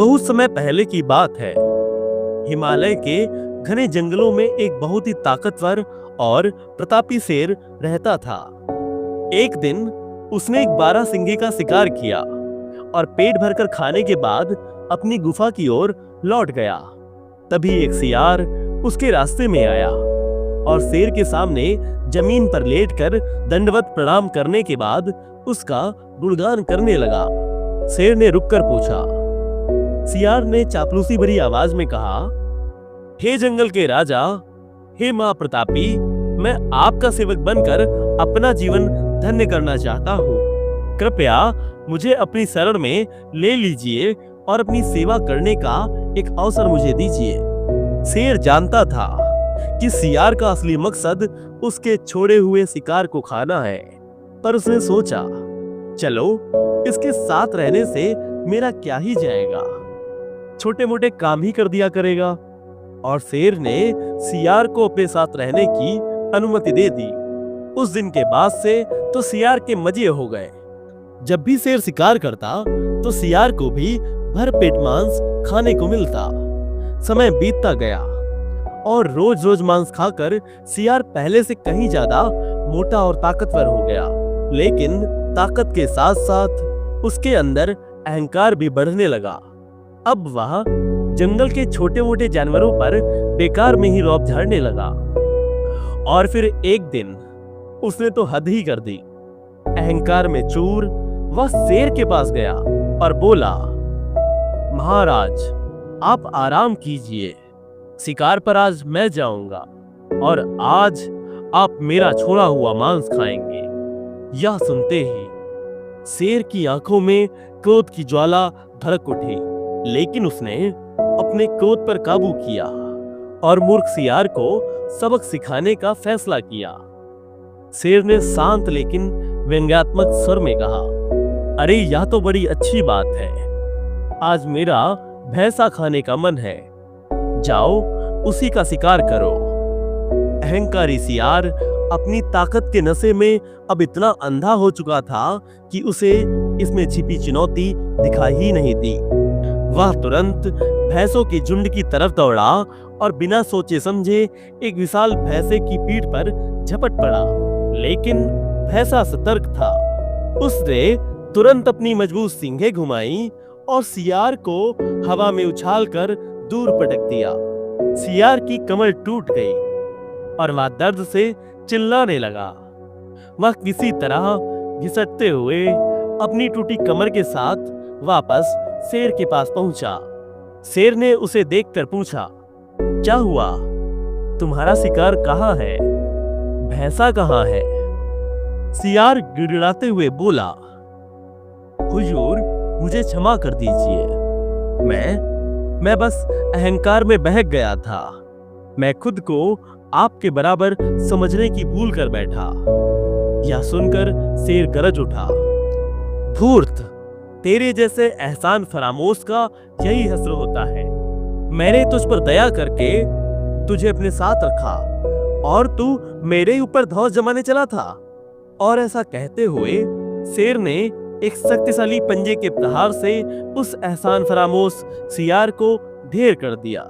बहुत समय पहले की बात है। हिमालय के घने जंगलों में एक बहुत ही ताकतवर और प्रतापी शेर रहता था। एक दिन उसने एक बारहसिंगे का शिकार किया और पेट भरकर खाने के बाद अपनी गुफा की ओर लौट गया। तभी एक सियार उसके रास्ते में आया और शेर के सामने जमीन पर लेटकर दंडवत प्रणाम करने के बाद उसका गुणगान करने लगा। शेर ने रुककर पूछा। सियार ने चापलूसी भरी आवाज में कहा, हे जंगल के राजा, हे मां प्रतापी, मैं आपका सेवक बनकर अपना जीवन धन्य करना चाहता हूँ। कृपया मुझे अपनी शरण में ले लीजिए और अपनी सेवा करने का एक अवसर मुझे दीजिए। शेर जानता था कि सियार का असली मकसद उसके छोड़े हुए शिकार को खाना है, पर उसने सोचा, चलो इसके साथ रहने से मेरा क्या ही जाएगा, छोटे मोटे काम ही कर दिया करेगा। और शेर ने सियार को अपने साथ रहने की अनुमति दे दी। उस दिन के बाद से तो सियार के मजे हो गए। जब भी शेर शिकार करता तो सियार को भी भरपेट मांस खाने को मिलता। समय बीतता गया और रोज रोज मांस खाकर सियार पहले से कहीं ज्यादा मोटा और ताकतवर हो गया। लेकिन ताकत के साथ साथ उसके अंदर अहंकार भी बढ़ने लगा। अब वह जंगल के छोटे मोटे जानवरों पर बेकार में ही रौब झाड़ने लगा। और फिर एक दिन उसने तो हद ही कर दी। अहंकार में चूर वह शेर के पास गया और बोला, महाराज, आप आराम कीजिए, शिकार पर आज मैं जाऊंगा और आज आप मेरा छोड़ा हुआ मांस खाएंगे। यह सुनते ही शेर की आंखों में क्रोध की ज्वाला भड़क उठी, लेकिन उसने अपने क्रोध पर काबू किया और मूर्ख सियार को सबक सिखाने का फैसला किया। शेर ने शांत लेकिन व्यंग्यात्मक स्वर में कहा, अरे यह तो बड़ी अच्छी बात है, आज मेरा भैंसा खाने का मन है, जाओ उसी का शिकार करो। अहंकारी सियार अपनी ताकत के नशे में अब इतना अंधा हो चुका था कि उसे इसमें छिपी चुनौती दिखाई ही नहीं दी। वह तुरंत भैंसों के झुंड की तरफ दौड़ा और बिना सोचे समझे एक विशाल भैंसे की पीठ पर झपट पड़ा। लेकिन भैंसा सतर्क था। उसने तुरंत अपनी मजबूत सींगें घुमाई और सियार को हवा में उछालकर दूर पटक दिया। सियार की कमर टूट गई और वह दर्द से चिल्लाने लगा। वह किसी तरह घिसटते हुए अपनी टूटी कमर के साथ वापस शेर के पास पहुंचा। शेर ने उसे देखकर पूछा, क्या हुआ? तुम्हारा शिकार कहाँ है? भैंसा कहाँ है? सियार गिड़गिड़ाते हुए बोला, हुजूर, मुझे क्षमा कर दीजिए, मैं बस अहंकार में बहक गया था। मैं खुद को आपके बराबर समझने की भूल कर बैठा। यह सुनकर शेर गरज उठा, धूर्त, तेरे जैसे एहसान फरामोश का यही हस्र होता है। मैंने तुझ पर दया करके तुझे अपने साथ रखा और तू मेरे ऊपर धौंस जमाने चला था। और ऐसा कहते हुए शेर ने एक शक्तिशाली पंजे के प्रहार से उस एहसान फरामोश सियार को ढेर कर दिया।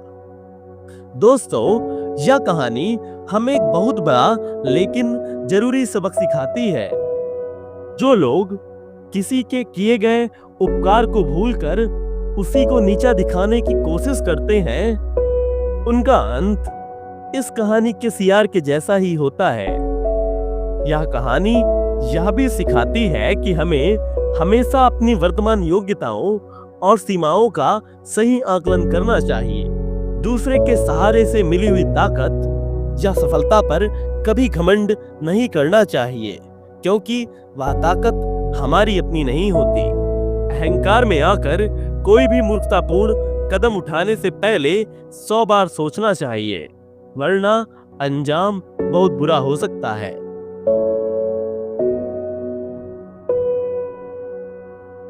दोस्तों, यह कहानी हमें एक बहुत बड़ा लेकिन जरूरी सबक सिखाती है। जो लोग किसी के किए गए उपकार को भूलकर उसी को नीचा दिखाने की कोशिश करते हैं, उनका अंत इस कहानी के सियार के जैसा ही होता है। यह कहानी यह भी सिखाती है कि हमें हमेशा अपनी वर्तमान योग्यताओं और सीमाओं का सही आकलन करना चाहिए। दूसरे के सहारे से मिली हुई ताकत या सफलता पर कभी घमंड नहीं करना चाहिए, क्योंकि वह ताकत हमारी अपनी नहीं होती। अहंकार में आकर कोई भी मूर्खतापूर्ण कदम उठाने से पहले 100 बार सोचना चाहिए, वरना अंजाम बहुत बुरा हो सकता है।